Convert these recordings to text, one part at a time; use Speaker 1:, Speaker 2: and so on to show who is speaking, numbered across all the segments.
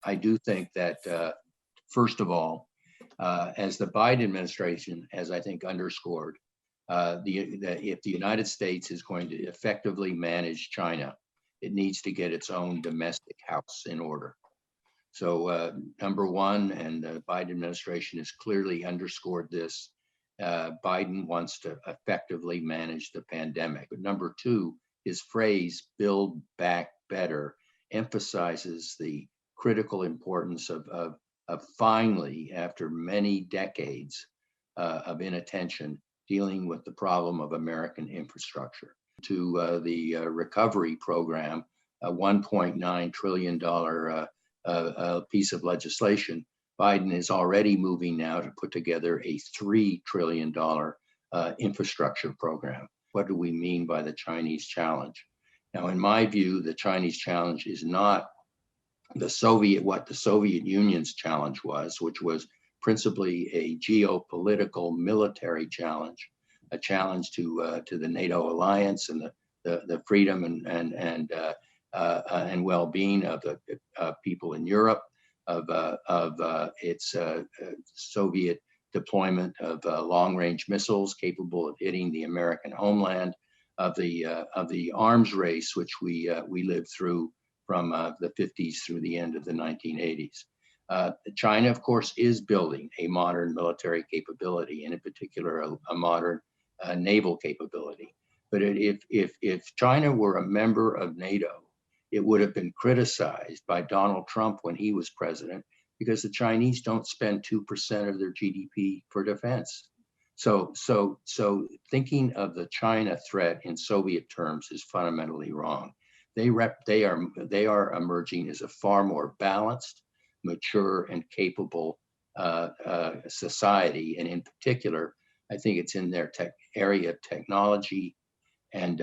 Speaker 1: I do think that, first of all, as the Biden administration has, I think, underscored, if the United States is going to effectively manage China, it needs to get its own domestic house in order. So number one, and the Biden administration has clearly underscored this, Biden wants to effectively manage the pandemic. But number two, his phrase, build back better, emphasizes the critical importance of finally, after many decades of inattention, dealing with the problem of American infrastructure. To the recovery program, a $1.9 trillion piece of legislation, Biden is already moving now to put together a $3 trillion infrastructure program. What do we mean by the Chinese challenge? Now, in my view, the Chinese challenge is not what the Soviet Union's challenge was, which was principally a geopolitical military challenge, a challenge to the NATO alliance and the freedom and well-being of the people in Europe, of its Soviet deployment of long-range missiles capable of hitting the American homeland, of the arms race which we lived through from the 50s through the end of the 1980s. China, of course, is building a modern military capability, and in particular, a modern naval capability. But if China were a member of NATO, it would have been criticized by Donald Trump when he was president, because the Chinese don't spend 2% of their GDP for defense. So thinking of the China threat in Soviet terms is fundamentally wrong. They are emerging as a far more balanced, mature, and capable society. And in particular, I think it's in their area of technology and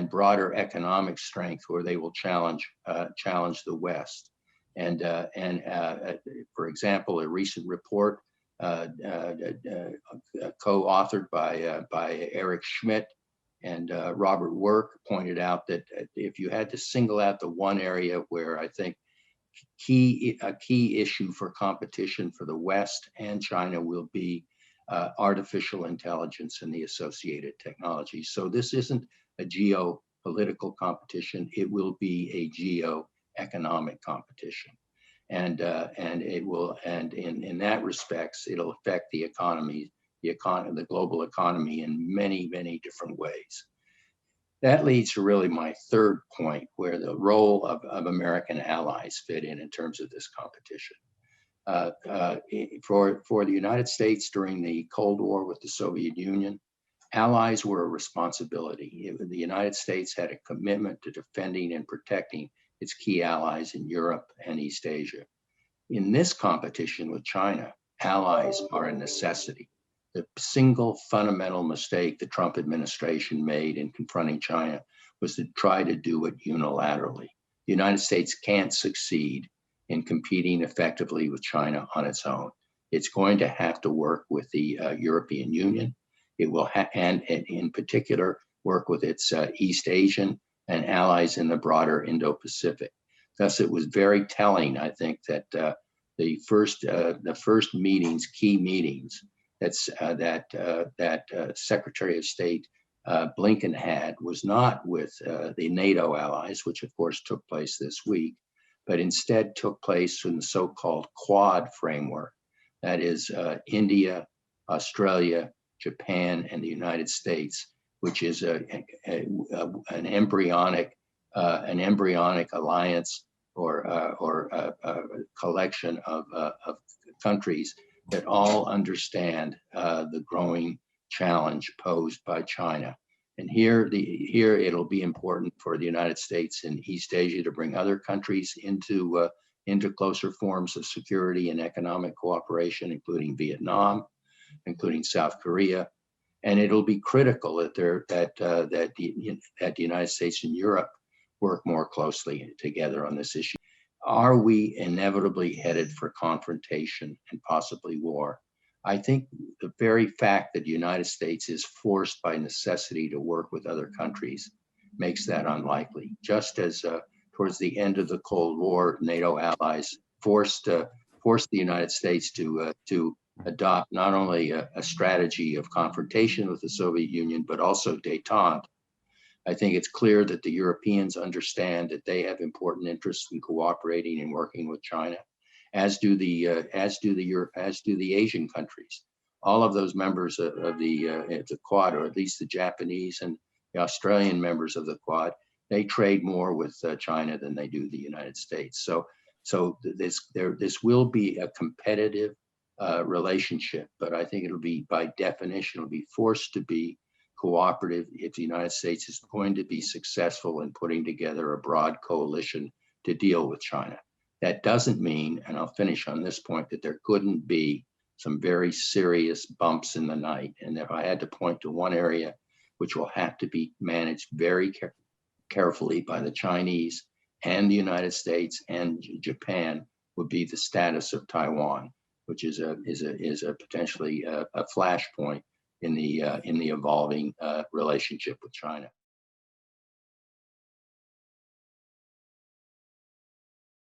Speaker 1: broader economic strength where they will challenge the West. And for example, a recent report co-authored by Eric Schmidt and Robert Work pointed out that if you had to single out the one area where I think a key issue for competition for the West and China will be artificial intelligence and the associated technologies. So this isn't a geopolitical competition; it will be a geo-economic competition, and it will, and in that respects, it'll affect the economy, the global economy in many different ways. That leads to really my third point, where the role of American allies fit in terms of this competition. For the United States during the Cold War with the Soviet Union, allies were a responsibility. The United States had a commitment to defending and protecting its key allies in Europe and East Asia. In this competition with China, allies are a necessity. The single fundamental mistake the Trump administration made in confronting China was to try to do it unilaterally. The United States can't succeed in competing effectively with China on its own. It's going to have to work with the European Union. It will, and in particular, work with its East Asian and allies in the broader Indo-Pacific. Thus, it was very telling, I think, that the first meetings, key meetings, that Secretary of State Blinken had was not with the NATO allies, which of course took place this week, but instead took place in the so-called Quad framework. That is India, Australia, Japan, and the United States, which is an embryonic alliance or a collection of countries that all understand the growing challenge posed by China. And here it'll be important for the United States and East Asia to bring other countries into closer forms of security and economic cooperation, including Vietnam, including South Korea. And it'll be critical that the United States and Europe work more closely together on this issue. Are we inevitably headed for confrontation and possibly war? I think the very fact that the United States is forced by necessity to work with other countries makes that unlikely. Just as towards the end of the Cold War, NATO allies forced the United States to adopt not only a strategy of confrontation with the Soviet Union, but also détente. I think it's clear that the Europeans understand that they have important interests in cooperating and working with China, as do the Asian countries. All of those members of the Quad, or at least the Japanese and the Australian members of the Quad, they trade more with China than they do the United States. So this will be a competitive relationship, but I think it'll be, by definition, it'll be forced to be cooperative if the United States is going to be successful in putting together a broad coalition to deal with China. That doesn't mean, and I'll finish on this point, that there couldn't be some very serious bumps in the night. And if I had to point to one area which will have to be managed very carefully by the Chinese and the United States and Japan, would be the status of Taiwan, which is a potentially a flashpoint in the evolving relationship with China.